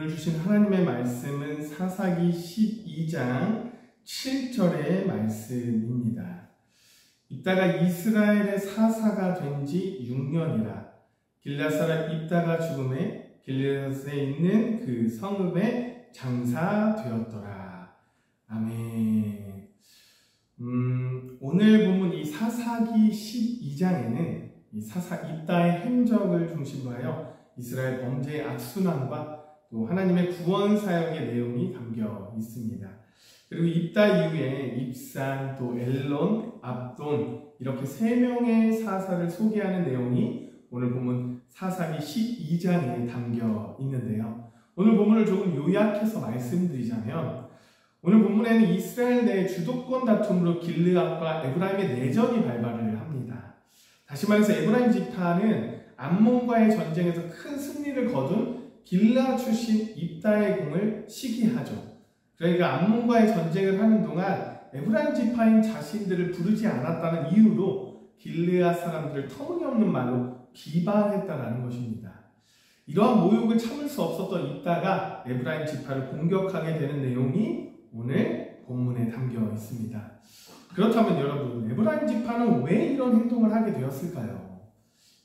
오늘 주신 하나님의 말씀은 사사기 12장 7절의 말씀입니다. 입다가 이스라엘의 사사가 된 지 6년이라 길앗 사람 입다가 죽음에 길앗에 있는 그 성읍에 장사되었더라. 아멘. 오늘 본문 이 사사기 12장에는 이 사사 입다의 행적을 중심으로 하여 이스라엘 범죄의 악순환과 또 하나님의 구원 사역의 내용이 담겨 있습니다. 그리고 입다 이후에 입산, 또 엘론, 압돈 이렇게 3명의 사사를 소개하는 내용이 오늘 본문 사사기 12장에 담겨 있는데요. 오늘 본문을 조금 요약해서 말씀드리자면 오늘 본문에는 이스라엘 내 주도권 다툼으로 길르앗과 에브라임의 내전이 발발을 합니다. 다시 말해서 에브라임 지파는 암몬과의 전쟁에서 큰 승리를 거둔 길르앗 출신 입다의 공을 시기하죠. 그러니까 암몬과의 전쟁을 하는 동안 에브라임 지파인 자신들을 부르지 않았다는 이유로 길르앗 사람들을 터무니없는 말로 비방했다는 것입니다. 이러한 모욕을 참을 수 없었던 입다가 에브라임 지파를 공격하게 되는 내용이 오늘 본문에 담겨 있습니다. 그렇다면 여러분, 에브라임 지파는 왜 이런 행동을 하게 되었을까요?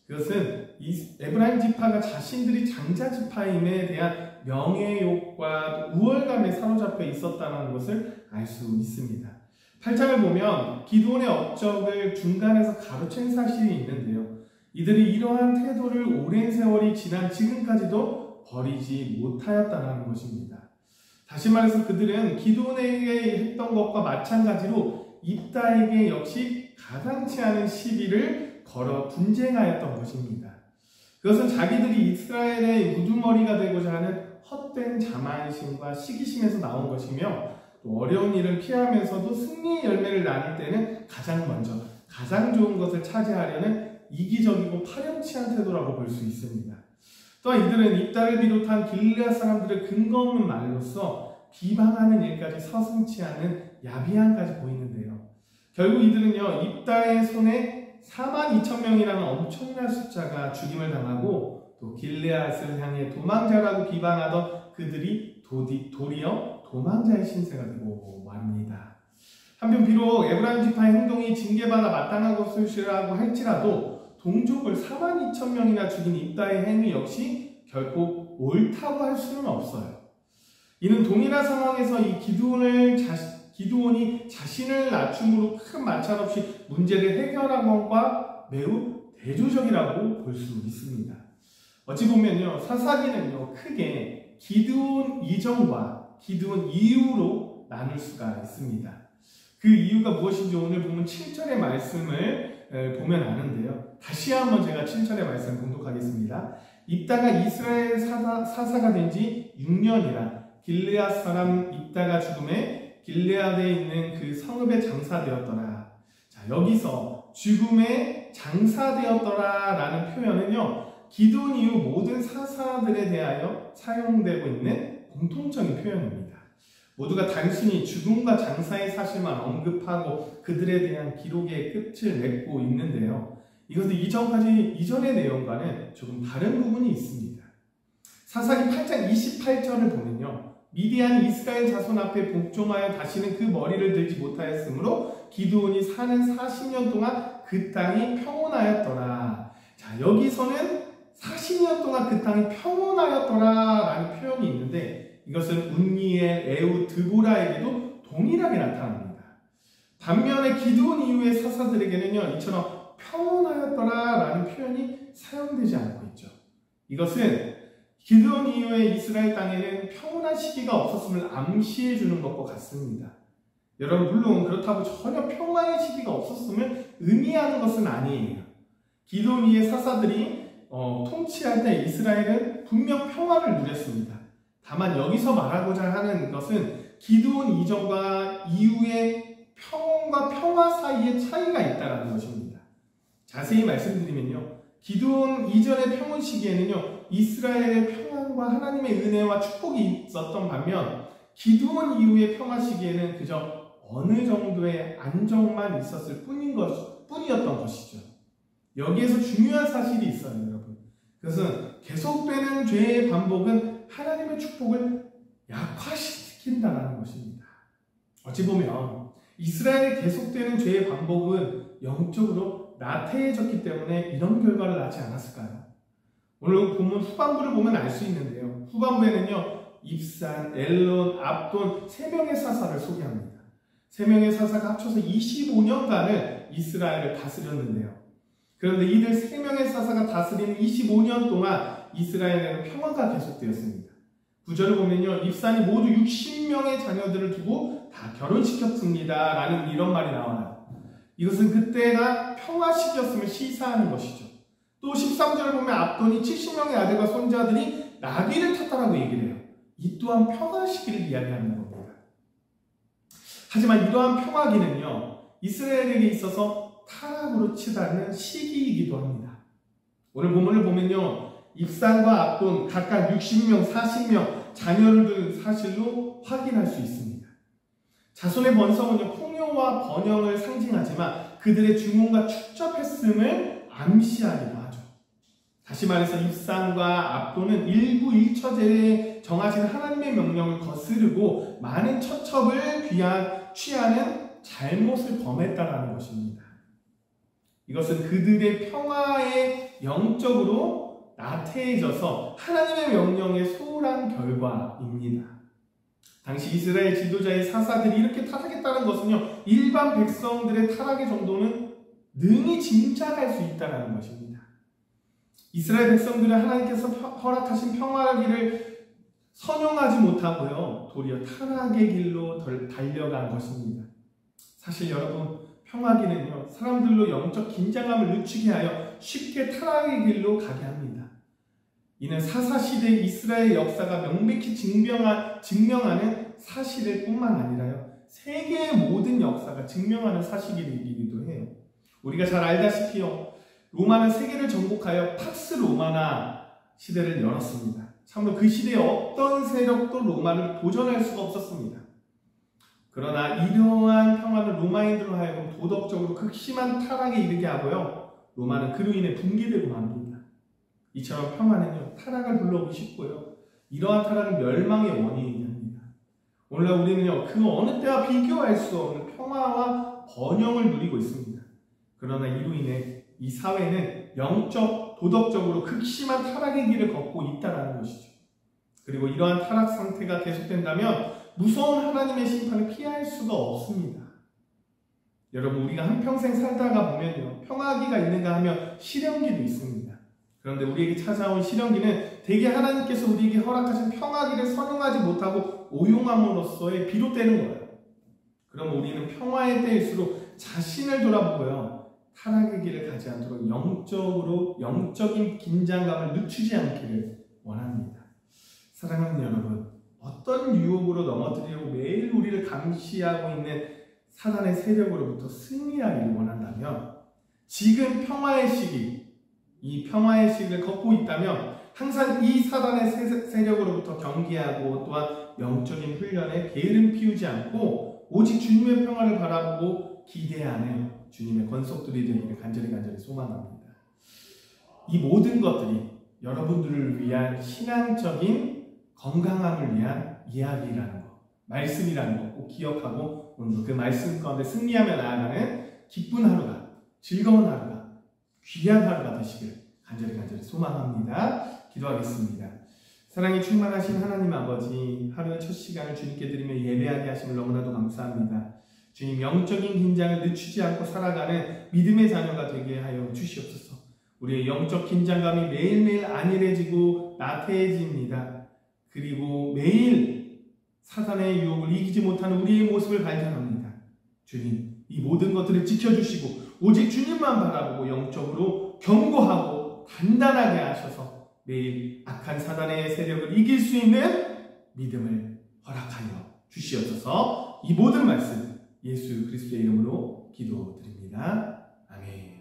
그것은 이 에브라임 지파가 자신들이 장자 지파임에 대한 명예욕과 우월감에 사로잡혀 있었다는 것을 알 수 있습니다. 8장을 보면 기드온의 업적을 중간에서 가로챈 사실이 있는데요. 이들이 이러한 태도를 오랜 세월이 지난 지금까지도 버리지 못하였다는 것입니다. 다시 말해서 그들은 기드온에게 했던 것과 마찬가지로 입다에게 역시 가당치 않은 시비를 걸어 분쟁하였던 것입니다. 그것은 자기들이 이스라엘의 우두머리가 되고자 하는 헛된 자만심과 시기심에서 나온 것이며 또 어려운 일을 피하면서도 승리의 열매를 나눌 때는 가장 먼저 가장 좋은 것을 차지하려는 이기적이고 파렴치한 태도라고 볼 수 있습니다. 또한 이들은 입다를 비롯한 길르앗 사람들을 근거 없는 말로써 비방하는 일까지 서슴지 않은 야비함까지 보이는데요. 결국 이들은요, 입다의 손에 42,000명이라는 엄청난 숫자가 죽임을 당하고 또 길르앗을 향해 도망자라고 비방하던 그들이 도리어 도망자의 신세가 되고 말입니다. 한편 비록 에브라임 지파의 행동이 징계받아 마땅한 것이라고 할지라도 동족을 42,000명이나 죽인 입다의 행위 역시 결코 옳다고 할 수는 없어요. 이는 동일한 상황에서 이 기드온이 자신을 낮춤으로 큰 마찰 없이 문제를 해결한 것과 매우 대조적이라고 볼 수 있습니다. 어찌 보면요, 사사기는요, 크게 기드온 이전과 기드온 이후로 나눌 수가 있습니다. 그 이유가 무엇인지 오늘 보면 7절의 말씀을 보면 아는데요. 다시 한번 제가 7절의 말씀을 봉독하겠습니다. 입다가 이스라엘 사사가 된 지 6년이라 길르앗 사람 입다가 죽음에 길르앗에 있는 그 성읍에 장사되었더라. 자, 여기서 죽음에 장사되었더라 라는 표현은요, 기드온 이후 모든 사사들에 대하여 사용되고 있는 공통적인 표현입니다. 모두가 단순히 죽음과 장사의 사실만 언급하고 그들에 대한 기록의 끝을 맺고 있는데요. 이것은 이전의 내용과는 조금 다른 부분이 있습니다. 사사기 8장 28절을 보면요, 미디안이 이스라엘 자손 앞에 복종하여 다시는 그 머리를 들지 못하였으므로 기드온이 사는 40년 동안 그 땅이 평온하였더라. 자, 여기서는 40년 동안 그 땅이 평온하였더라 라는 표현이 있는데 이것은 운니엘, 에우, 드보라에게도 동일하게 나타납니다. 반면에 기드온 이후의 사사들에게는요, 이처럼 평온하였더라 라는 표현이 사용되지 않고 있죠. 이것은 기드온 이후의 이스라엘 땅에는 평온한 시기가 없었음을 암시해 주는 것과 같습니다. 여러분, 물론 그렇다고 전혀 평화의 시기가 없었음을 의미하는 것은 아니에요. 기드온 이후의 사사들이 통치할 때 이스라엘은 분명 평화를 누렸습니다. 다만 여기서 말하고자 하는 것은 기드온 이전과 이후의 평온과 평화 사이에 차이가 있다는 것입니다. 자세히 말씀드리면요, 기드온 이전의 평온 시기에는요, 이스라엘의 평안과 하나님의 은혜와 축복이 있었던 반면 기드온 이후의 평화 시기에는 그저 어느 정도의 안정만 있었을 뿐이었던 것이죠. 여기에서 중요한 사실이 있어요, 여러분. 그것은 계속되는 죄의 반복은 하나님의 축복을 약화시킨다는 것입니다. 어찌 보면 이스라엘의 계속되는 죄의 반복은 영적으로 나태해졌기 때문에 이런 결과를 낳지 않았을까요? 오늘 본문 후반부를 보면 알 수 있는데요. 후반부에는요, 입산, 엘론, 압돈 3명의 사사를 소개합니다. 3명의 사사가 합쳐서 25년간을 이스라엘을 다스렸는데요. 그런데 이들 3명의 사사가 다스리는 25년 동안 이스라엘에는 평화가 계속되었습니다. 9절을 보면요, 입산이 모두 60명의 자녀들을 두고 다 결혼시켰습니다 라는 이런 말이 나와요. 이것은 그때가 평화 시기였음을 시사하는 것이죠. 또 13절을 보면 압돈이 70명의 아들과 손자들이 나귀를 탔다라고 얘기를 해요. 이 또한 평화 시기를 이야기하는 겁니다. 하지만 이러한 평화기는요, 이스라엘에게 있어서 타락으로 치닫는 시기이기도 합니다. 오늘 본문을 보면요, 입산과 압돈 각각 60명, 40명 자녀를 둔 사실로 확인할 수 있습니다. 자손의 번성은요, 풍요와 번영을 상징하지만 그들의 주문과 축적했음을 암시하기도 하죠. 다시 말해서 입산과 압돈은 일부 일처제에 정하신 하나님의 명령을 거스르고 많은 처첩을 취하는 잘못을 범했다는 것입니다. 이것은 그들의 평화에 영적으로 나태해져서 하나님의 명령에 소홀한 결과입니다. 당시 이스라엘 지도자의 사사들이 이렇게 타락했다는 것은요, 일반 백성들의 타락의 정도는 능히 짐작할 수 있다는 것입니다. 이스라엘 백성들은 하나님께서 허락하신 평화의 길을 선용하지 못하고요, 도리어 타락의 길로 달려간 것입니다. 사실 여러분, 평화기는요, 사람들로 영적 긴장감을 늦추게 하여 쉽게 타락의 길로 가게 합니다. 이는 사사시대의 이스라엘 역사가 명백히 증명하는 사실일 뿐만 아니라요, 세계의 모든 역사가 증명하는 사실이기도 해요. 우리가 잘 알다시피요, 로마는 세계를 정복하여 팍스 로마나 시대를 열었습니다. 참으로 그 시대에 어떤 세력도 로마를 도전할 수가 없었습니다. 그러나 이러한 평화는 로마인들로 하여금 도덕적으로 극심한 타락에 이르게 하고요, 로마는 그로 인해 붕괴되고 맙니다. 이처럼 평화는요, 타락을 불러오기 쉽고요, 이러한 타락은 멸망의 원인이 됩니다. 오늘날 우리는요, 그 어느 때와 비교할 수 없는 평화와 번영을 누리고 있습니다. 그러나 이로 인해 이 사회는 영적, 도덕적으로 극심한 타락의 길을 걷고 있다는 것이죠. 그리고 이러한 타락 상태가 계속된다면 무서운 하나님의 심판을 피할 수가 없습니다. 여러분, 우리가 한평생 살다가 보면요, 평화기가 있는가 하면 시련기도 있습니다. 그런데 우리에게 찾아온 시련기는 대개 하나님께서 우리에게 허락하신 평화기를 선용하지 못하고 오용함으로써에 비롯되는 거예요. 그럼 우리는 평화의 때일수록 자신을 돌아보고요, 타락의 길을 가지 않도록 영적인 긴장감을 늦추지 않기를 원합니다. 사랑하는 여러분, 어떤 유혹으로 넘어뜨리려고 매일 우리를 감시하고 있는 사단의 세력으로부터 승리하기를 원한다면, 지금 평화의 시기, 이 평화의 시기를 걷고 있다면 항상 이 사단의 세력으로부터 경계하고 또한 영적인 훈련에 게으름 피우지 않고 오직 주님의 평화를 바라보고 기대하는 주님의 권속들이 되기를 간절히 소망합니다. 이 모든 것들이 여러분들을 위한 신앙적인 건강함을 위한 이야기라는 것, 말씀이라는 것 꼭 기억하고 오늘도 그 말씀 가운데 승리하며 나아가는 기쁜 하루가, 즐거운 하루가, 귀한 하루가 되시길 간절히 소망합니다. 기도하겠습니다. 사랑이 충만하신 하나님 아버지, 하루의 첫 시간을 주님께 드리며 예배하게 하심을 너무나도 감사합니다. 주님, 영적인 긴장을 늦추지 않고 살아가는 믿음의 자녀가 되게 하여 주시옵소서. 우리의 영적 긴장감이 매일매일 안일해지고 나태해집니다. 그리고 매일 사단의 유혹을 이기지 못하는 우리의 모습을 발견합니다. 주님, 이 모든 것들을 지켜주시고 오직 주님만 바라보고 영적으로 견고하고 단단하게 하셔서 매일 악한 사단의 세력을 이길 수 있는 믿음을 허락하여 주시옵소서. 이 모든 말씀 예수 그리스도의 이름으로 기도드립니다. 아멘.